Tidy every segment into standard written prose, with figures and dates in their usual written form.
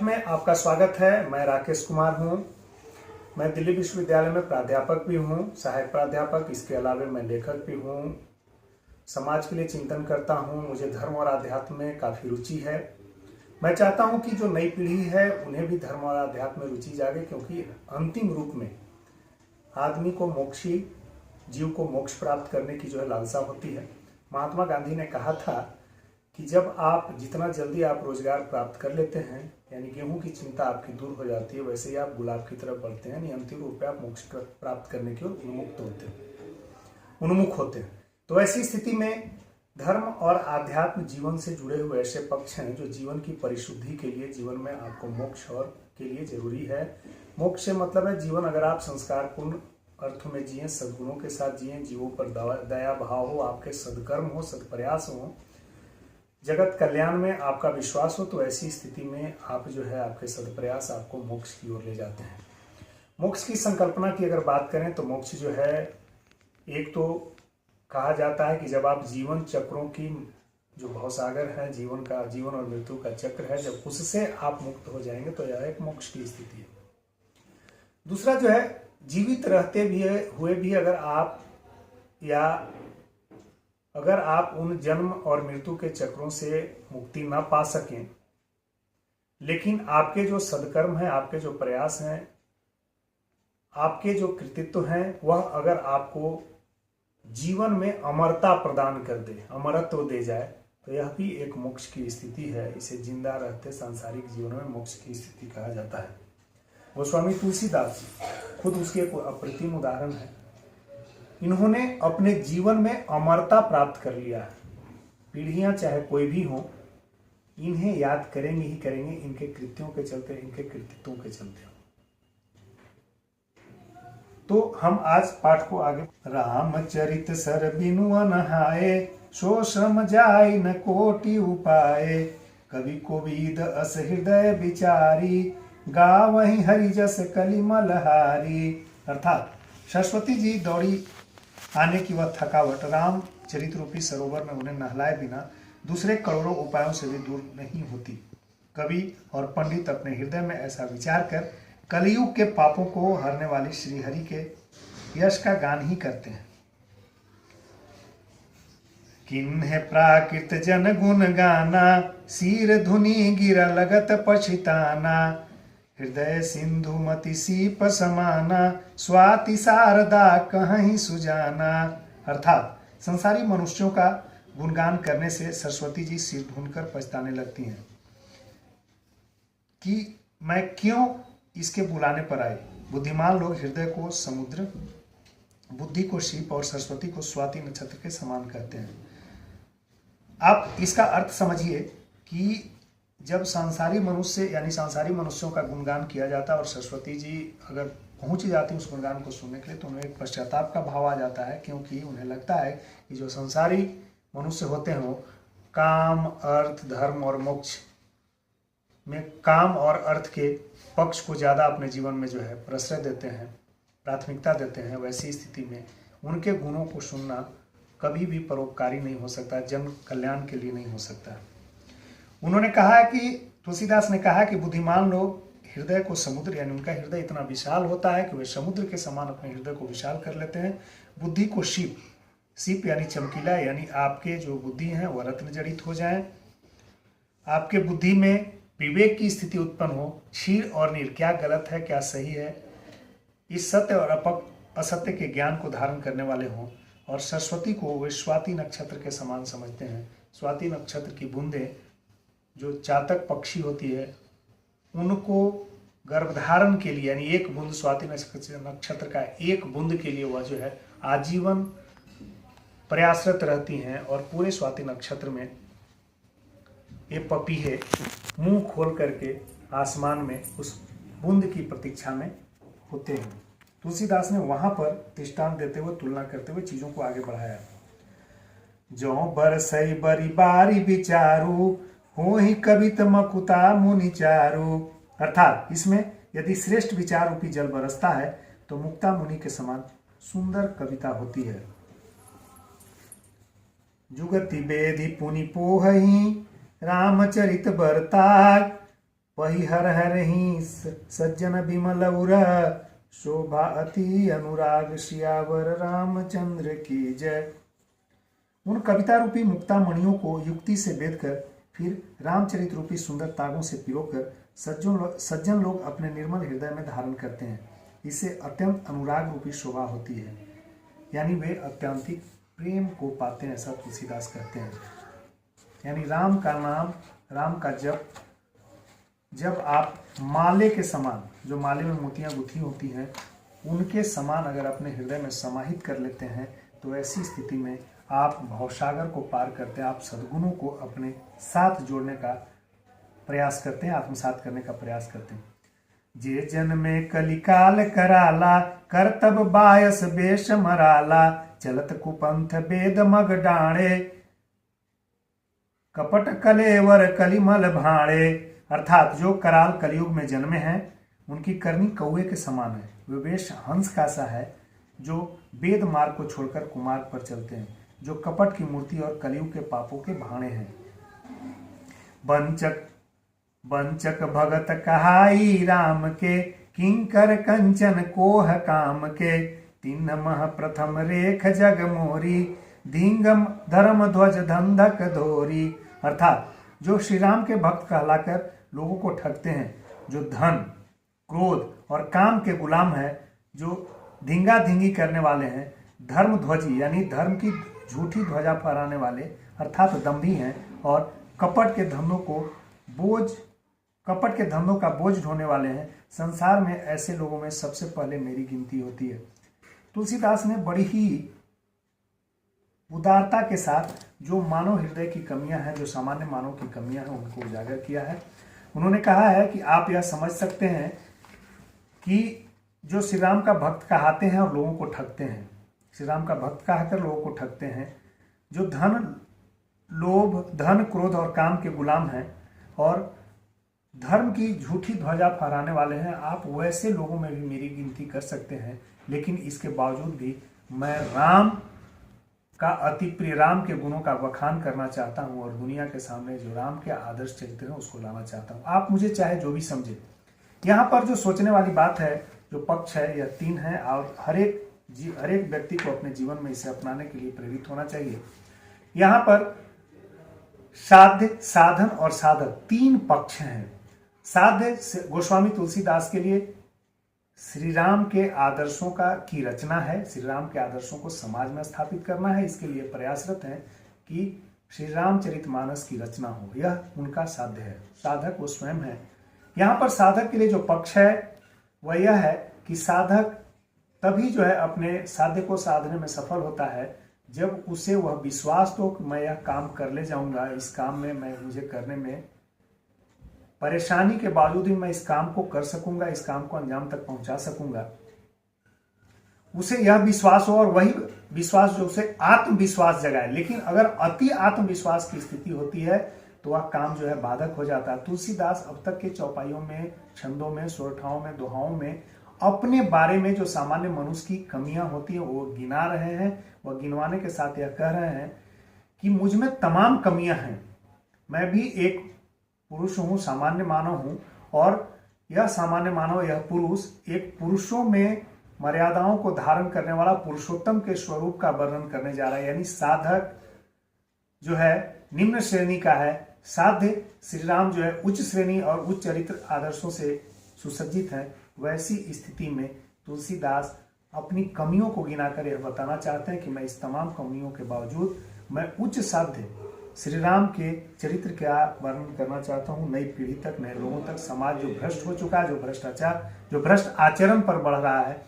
में आपका स्वागत है। मैं राकेश कुमार हूँ। मैं दिल्ली विश्वविद्यालय में प्राध्यापक भी हूँ, सहायक प्राध्यापक। इसके अलावा मैं लेखक भी हूँ, समाज के लिए चिंतन करता हूँ। मुझे धर्म और आध्यात्म में काफ़ी रुचि है। मैं चाहता हूँ कि जो नई पीढ़ी है उन्हें भी धर्म और आध्यात्म में रुचि जागे, क्योंकि अंतिम रूप में आदमी को मोक्षी, जीव को मोक्ष प्राप्त करने की जो है लालसा होती है। महात्मा गांधी ने कहा था कि जब आप जितना जल्दी आप रोजगार प्राप्त कर लेते हैं, यानी गेहूं की चिंता आपकी दूर हो जाती है, वैसे ही आप गुलाब की तरफ बढ़ते हैं, यानी अंतिम रूप में आप मोक्ष प्राप्त करने की ओर उन्मुख होते हैं। तो ऐसी स्थिति में धर्म और आध्यात्म जीवन से जुड़े हुए ऐसे पक्ष हैं जो जीवन की परिशुद्धि के लिए, जीवन में आपको मोक्ष और के लिए जरूरी है। मोक्ष से मतलब है जीवन अगर आप संस्कारपूर्ण अर्थ में जिए, सद्गुणों के साथ जिए, जीवों पर दया भाव हो, आपके सदकर्म हो, सदप्रयास हो, जगत कल्याण में आपका विश्वास हो, तो ऐसी स्थिति में आप जो है आपके सदप्रयास आपको मोक्ष की ओर ले जाते हैं। मोक्ष की संकल्पना की अगर बात करें तो मोक्ष जो है, एक तो कहा जाता है कि जब आप जीवन चक्रों की जो भवसागर है, जीवन और मृत्यु का चक्र है, जब उससे आप मुक्त हो जाएंगे तो यह एक मोक्ष की स्थिति है। दूसरा जो है, जीवित रहते हुए भी अगर आप उन जन्म और मृत्यु के चक्रों से मुक्ति ना पा सकें, लेकिन आपके जो सदकर्म हैं, आपके जो प्रयास हैं, आपके जो कृतित्व हैं, वह अगर आपको जीवन में अमरता प्रदान कर दे, अमरत्व दे जाए, तो यह भी एक मोक्ष की स्थिति है। इसे जिंदा रहते सांसारिक जीवन में मोक्ष की स्थिति कहा जाता है। गोस्वामी तुलसीदास खुद उसके एक अप्रतिम उदाहरण है। इन्होंने अपने जीवन में अमरता प्राप्त कर लिया है। पीढ़ियां चाहे कोई भी हो, इन्हें याद करेंगे ही करेंगे, इनके कृत्यों के चलते, इनके कृतित्वों के चलते। तो हम आज पाठ को आगे। रामचरित सर बिनु अनहाए, सो श्रम जाय न कोटि उपाय। कवि कोविद अस हृदय विचारी, गावहि हरि जस कलिमल हारी। अर्थात सरस्वती जी दौड़ी आने की वह थकावट राम चरित रूपी सरोवर में उन्हें नहलाए बिना दूसरे करोड़ों उपायों से भी दूर नहीं होती। कवि और पंडित अपने हृदय में ऐसा विचार कर कलयुग के पापों को हरने वाली श्रीहरि के यश का गान ही करते हैं। किन्ह प्राकृत जन गुण गाना, सिर धुनि गिरा लगत पछिताना। हृदय सिंधु मति सीप समाना, स्वाति शारदा कहीं सुजाना। अर्थात संसारी मनुष्यों का गुणगान करने से सरस्वती जी सिर ढूंढकर पछताने लगती हैं कि मैं क्यों इसके बुलाने पर आई। बुद्धिमान लोग हृदय को समुद्र, बुद्धि को शिप और सरस्वती को स्वाति नक्षत्र के समान कहते हैं। आप इसका अर्थ समझिए कि जब सांसारी मनुष्य यानी सांसारी मनुष्यों का गुणगान किया जाता है और सरस्वती जी अगर पहुंच जाती उस गुणगान को सुनने के लिए, तो उन्हें एक पश्चाताप का भाव आ जाता है, क्योंकि उन्हें लगता है कि जो संसारी मनुष्य होते हैं वो काम, अर्थ, धर्म और मोक्ष में काम और अर्थ के पक्ष को ज़्यादा अपने जीवन में जो है प्रश्रय देते हैं, प्राथमिकता देते हैं। वैसी स्थिति में उनके गुणों को सुनना कभी भी परोपकारी नहीं हो सकता, जन कल्याण के लिए नहीं हो सकता। उन्होंने कहा कि तुलसीदास ने कहा कि बुद्धिमान लोग हृदय को समुद्र, यानी उनका हृदय इतना विशाल होता है कि वे समुद्र के समान अपने हृदय को विशाल कर लेते हैं। बुद्धि को शिप यानी चमकीला, यानी आपके जो बुद्धि हैं वह रत्न जड़ित हो जाएं, आपके बुद्धि में विवेक की स्थिति उत्पन्न हो, क्षीर और नीर, क्या गलत है क्या सही है, इस सत्य और असत्य के ज्ञान को धारण करने वाले हों। और सरस्वती को वे स्वाति नक्षत्र के समान समझते हैं। स्वाति नक्षत्र की बूंदें जो चातक पक्षी होती है, उनको गर्भधारण के लिए, यानी एक बूंद स्वाति नक्षत्र का एक बूंद के लिए वह जो है आजीवन प्रयासरत रहती हैं। और पूरे स्वाति नक्षत्र में ये पपीहे मुंह खोल करके आसमान में उस बूंद की प्रतीक्षा में होते हैं। तुलसीदास ने वहां पर दृष्टांत देते हुए, तुलना करते हुए चीजों को आगे बढ़ाया। जो बरसई बरी बारी विचारू, हो ही कवित मकुता मुनि चारू। अर्थात इसमें यदि श्रेष्ठ विचार रूपी जल बरसता है तो मुक्ता मुनि के समान सुंदर कविता होती है। जुगति बेदी पुनि पोहही, रामचरित बरताय। वही हर हर ही सज्जन बिमल उर, शोभा अति अनुराग सियावर रामचंद्र की जय। उन कविता रूपी मुक्ता मणियों को युक्ति से बेध कर फिर रामचरित रूपी सुंदर तागों से पिरोकर सज्जन लोग अपने निर्मल हृदय में धारण करते हैं। इससे अत्यंत अनुराग रूपी शोभा होती है, यानी वे अत्यंतिक प्रेम को पाते हैं, ऐसा तुलसीदास कहते हैं। यानी राम का नाम, राम का जब आप माले के समान, जो माले में मोतियां गुथी होती हैं, उनके समान अगर अपने हृदय में समाहित कर लेते हैं तो ऐसी स्थिति में आप भवसागर को पार करते हैं। आप सद्गुणों को अपने साथ जोड़ने का प्रयास करते हैं, आत्मसात करने का प्रयास करते हैं। जे जन में कलिकाल कराला, करतब बायस बेश मराला, चलत कुपंथ बेद मग डाणे, कपट कलेवर कलिमल भाणे। अर्थात जो कराल कलयुग में जन्मे हैं उनकी करनी कौवे के समान है, वे वेश हंस का सा है जो वेद मार्ग को छोड़कर कुमार्ग पर चलते हैं, जो कपट की मूर्ति और कलयुग के पापों के भाणे हैं। बंचक भगत कहाई राम के, किंकर कंचन कोह काम के, तीन मह प्रथम रेख जग मोरी, धींगम धर्म ध्वज धंधक धोरी। अर्थात जो श्री राम के भक्त कहलाकर लोगों को ठगते हैं, जो धन, क्रोध और काम के गुलाम है, जो धींगा धींगी करने वाले हैं, धर्म ध्वजी यानी धर्म की झूठी ध्वजा फहराने वाले अर्थात दंभी हैं, और कपट के धंधों का बोझ ढोने वाले हैं। संसार में ऐसे लोगों में सबसे पहले मेरी गिनती होती है। तुलसीदास ने बड़ी ही उदारता के साथ जो मानव हृदय की कमियां हैं, जो सामान्य मानव की कमियां हैं, उनको उजागर किया है। उन्होंने कहा है कि आप यह समझ सकते हैं कि जो श्री राम का भक्त कहाते हैं और लोगों को ठगते हैं, श्री राम का भक्त कहकर लोगों को ठगते हैं, जो धन, क्रोध और काम के गुलाम हैं और धर्म की झूठी ध्वजा फहराने वाले हैं, आप वैसे लोगों में भी मेरी गिनती कर सकते हैं। लेकिन इसके बावजूद भी मैं राम का अति प्रिय, राम के गुणों का बखान करना चाहता हूं और दुनिया के सामने जो राम के आदर्श चरित्र है उसको लाना चाहता हूं। आप मुझे चाहे जो भी समझे। यहाँ पर जो सोचने वाली बात है, जो पक्ष है, यह 3 है और हर एक व्यक्ति को अपने जीवन में इसे अपनाने के लिए प्रेरित होना चाहिए। यहाँ पर साध्य, साधन और साधक 3 पक्ष हैं। साध्य गोस्वामी तुलसीदास के लिए श्री राम के आदर्शों की रचना है, श्री राम के आदर्शों को समाज में स्थापित करना है। इसके लिए प्रयासरत हैं कि श्री रामचरितमानस की रचना हो, यह उनका साध्य है। साधक वो स्वयं है। यहाँ पर साधक के लिए जो पक्ष है वह यह है कि साधक तभी जो है अपने साध्य को साधने में सफल होता है जब उसे वह विश्वास हो कि मैं यह काम कर ले जाऊंगा, इस काम में मुझे करने में परेशानी के बावजूद भी मैं इस काम को कर सकूंगा, इस काम को अंजाम तक पहुंचा सकूंगा। उसे यह विश्वास हो और वही विश्वास जो उसे आत्मविश्वास जगाए। लेकिन अगर अति आत्मविश्वास की स्थिति होती है तो वह काम जो है बाधक हो जाता है। तुलसीदास अब तक के चौपाइयों में, छंदों में, सोरठाओं में, दोहाओं में अपने बारे में जो सामान्य मनुष्य की कमियां होती है वो गिना रहे हैं। वह गिनवाने के साथ यह कह रहे हैं कि मुझ में तमाम कमियां हैं, मैं भी एक पुरुष हूं, सामान्य मानव हूं, और यह सामान्य मानव, यह पुरुष एक पुरुषों में मर्यादाओं को धारण करने वाला पुरुषोत्तम के स्वरूप का वर्णन करने जा रहा है। यानी साधक जो है निम्न श्रेणी का है, साध्य श्री राम जो है उच्च श्रेणी और उच्च चरित्र आदर्शों से सुसज्जित है। वैसी स्थिति में तुलसीदास अपनी कमियों को गिनाकर यह बताना चाहते हैं कि मैं इस तमाम कमियों के बावजूद मैं उच्च साध्य श्री राम के चरित्र का वर्णन करना चाहता हूँ। नई पीढ़ी तक, नए लोगों तक, समाज जो भ्रष्ट हो चुका है, जो भ्रष्टाचार, जो भ्रष्ट आचरण पर बढ़ रहा है,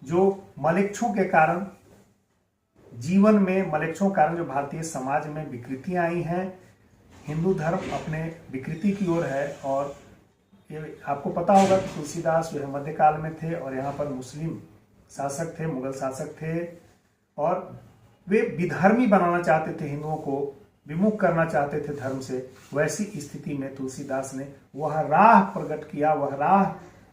जो मलेच्छों के कारण जीवन में, मलेच्छों के कारण जो भारतीय समाज में विकृतियां आई हैं, हिंदू धर्म अपने विकृति की ओर है। और ये आपको पता होगा कि तुलसीदास जो है मध्यकाल में थे और यहाँ पर मुस्लिम शासक थे, मुगल शासक थे, और वे विधर्मी बनाना चाहते थे, हिंदुओं को विमुख करना चाहते थे धर्म से। वैसी स्थिति में तुलसीदास ने वह राह प्रकट किया, वह राह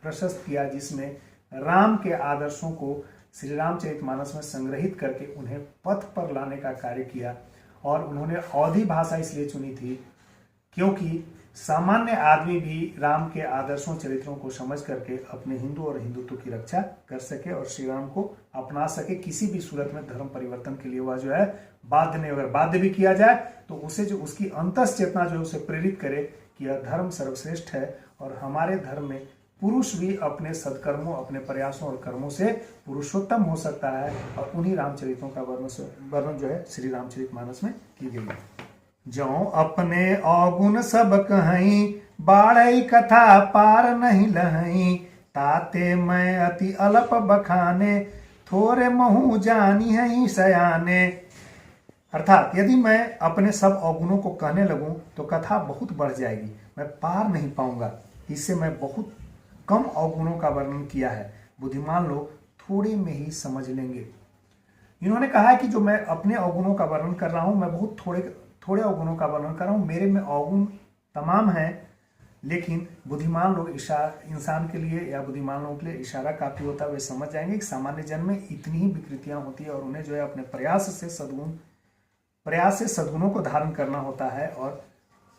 प्रशस्त किया जिसमें राम के आदर्शों को श्री रामचरितमानस में संग्रहित करके उन्हें पथ पर लाने का कार्य किया। और उन्होंने अवधी भाषा इसलिए चुनी थी क्योंकि सामान्य आदमी भी राम के आदर्शों चरित्रों को समझ करके अपने हिंदू और हिंदुत्व की रक्षा कर सके और श्री राम को अपना सके। किसी भी सूरत में धर्म परिवर्तन के लिए वह जो है बाध्य नहीं, अगर बाध्य भी किया जाए तो उसे जो उसकी अंतस चेतना जो है उसे प्रेरित करे कि यह धर्म सर्वश्रेष्ठ है और हमारे धर्म में पुरुष भी अपने सत्कर्मों, अपने प्रयासों और कर्मों से पुरुषोत्तम हो सकता है। और उन्हीं रामचरितों का वर्णन जो है श्री रामचरितमानस में की गई है। जो अपने अवगुण सब कहीं, बाढ़ई कथा पार नहीं लहई, ताते मैं अति अल्प बखाने, थोरे महू जानी है सयाने। अर्थात यदि मैं अपने सब अवगुणों को कहने लगूं तो कथा बहुत बढ़ जाएगी, मैं पार नहीं पाऊंगा। इससे मैं बहुत कम अवगुणों का वर्णन किया है, बुद्धिमान लोग थोड़े में ही समझ लेंगे। इन्होंने कहा है कि जो मैं अपने अवगुणों का वर्णन कर रहा हूं, मैं बहुत थोड़े अवगुणों का वर्णन कर रहा हूं। मेरे में अवगुण तमाम हैं, लेकिन बुद्धिमान लोग इंसान के लिए या बुद्धिमान लोगों के लिए इशारा काफी होता है। वे समझ जाएंगे कि सामान्य जन में इतनी ही विकृतियां होती है और उन्हें जो है अपने प्रयास से सद्गुणों को धारण करना होता है और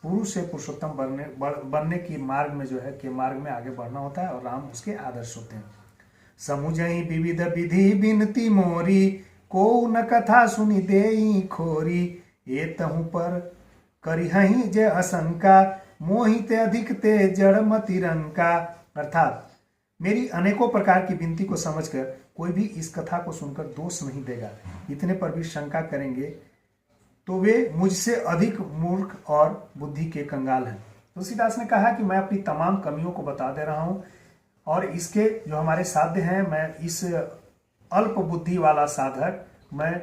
पुरुष से पुरुषोत्तम बनने की मार्ग में जो है के मार्ग में आगे बढ़ना होता है और राम उसके आदर्श होते हैं। समुझई विविध विधि बिनती मोरी, को न कथा सुनी देई खोरी, ये तहु पर करिहहि जे आशंका, मोहित अधिक ते जड़ मति रंका। अर्थात मेरी अनेकों प्रकार की विनती को समझकर कोई भी इस कथा को सुनकर दोष नहीं देगा, इतने पर भी शंका करेंगे तो वे मुझसे अधिक मूर्ख और बुद्धि के कंगाल हैं। तुलसीदास ने कहा कि मैं अपनी तमाम कमियों को बता दे रहा हूं और इसके जो हमारे साध्य हैं, मैं इस अल्प बुद्धि वाला साधक, मैं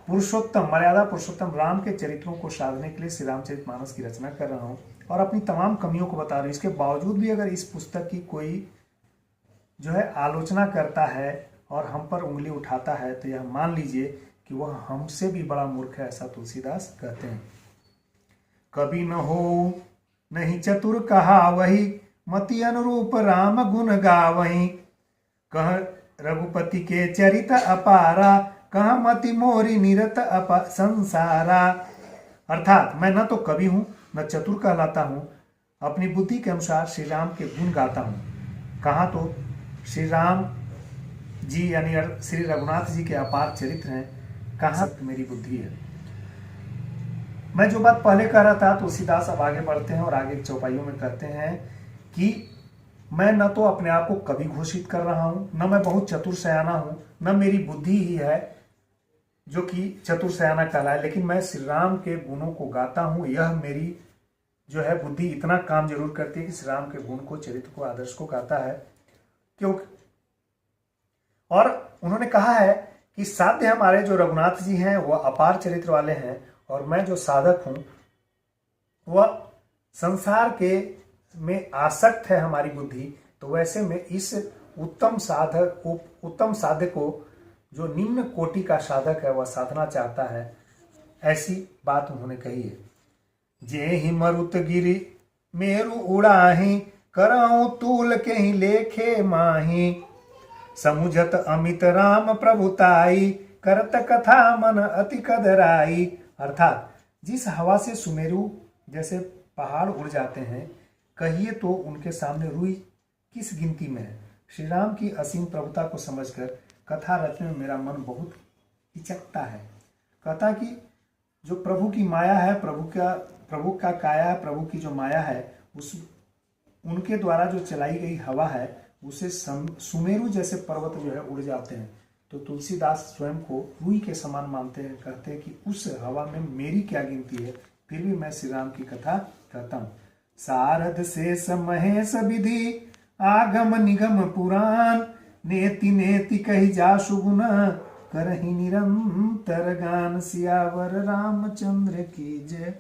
पुरुषोत्तम मर्यादा पुरुषोत्तम राम के चरित्रों को साधने के लिए श्री रामचरितमानस की रचना कर रहा हूं और अपनी तमाम कमियों को बता रहा हूं। इसके बावजूद भी अगर इस पुस्तक की कोई जो है आलोचना करता है और हम पर उंगली उठाता है तो यह मान लीजिए कि वह हमसे भी बड़ा मूर्ख है, ऐसा तुलसीदास कहते हैं। कभी न हो नहीं चतुर कहा वही, मति अनुरूप राम गुण गावही, कह रघुपति के चरित अपारा, कह मति मोरी निरत संसारा। अर्थात मैं न तो कवि हूं न चतुर कहलाता हूं, अपनी बुद्धि के अनुसार श्री राम के गुण गाता हूं। कहा तो श्री राम जी यानी श्री रघुनाथ जी के अपार चरित्र हैं, कहाँ मेरी बुद्धि है। मैं जो बात पहले कह रहा था तुलसीदास अब आगे बढ़ते हैं और आगे चौपाइयों में कहते हैं कि मैं न तो अपने आप को कवि घोषित कर रहा हूं, न मैं बहुत चतुर सयाना हूं, न मेरी बुद्धि ही है जो कि चतुर सयाना कहलाए, लेकिन मैं श्री राम के गुणों को गाता हूं। यह मेरी जो है बुद्धि इतना काम जरूर करती है कि श्री राम के गुण को, चरित्र को, आदर्श को गाता है। क्योंकि और उन्होंने कहा है कि साध्य हमारे जो रघुनाथ जी हैं वह अपार चरित्र वाले हैं और मैं जो साधक हूं वह संसार के में आसक्त है हमारी बुद्धि। तो वैसे में इस उत्तम साधक को जो निम्न कोटि का साधक है वह साधना चाहता है, ऐसी बात उन्होंने कही है। जे ही मरुत गिरी मेरु उड़ाही, करऊं तूल के ही लेखे माही, समुझत अमित राम प्रभुताई, करत कथा मन अति कदराई। अर्थात जिस हवा से सुमेरु जैसे पहाड़ उड़ जाते हैं, कहिए तो उनके सामने रुई किस गिनती में है। श्री राम की असीम प्रभुता को समझकर कथा रचने में मेरा मन बहुत हिचकता है। कथा की जो प्रभु की माया है, प्रभु का काया है, प्रभु की जो माया है, उनके द्वारा जो चलाई गई हवा है उसे सुमेरु जैसे पर्वत जो है उड़ जाते हैं। तो तुलसीदास स्वयं को रुई के समान मानते हैं, कहते हैं कि उस हवा में मेरी क्या गिनती है, फिर भी मैं श्री राम की कथा कहता हूँ। सारद शेष महेश विधि, आगम निगम पुराण, नेति नेति कही जासु गुण, करहि निरंतर गान, सियावर रामचंद्र की जय।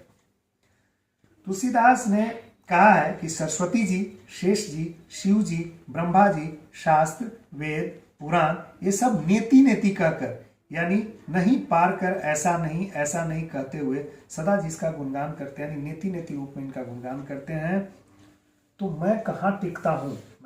तुलसीदास ने कहा है कि सरस्वती जी, शेष जी, शिव जी, ब्रह्मा जी, शास्त्र, वेद, पुराण ये सब नेति नेति कहकर यानी नहीं पार कर, ऐसा नहीं कहते हुए सदा जिसका गुणगान करते हैं, यानी नेति नेति रूप में इनका गुणगान करते हैं। तो मैं कहाँ टिकता हूँ,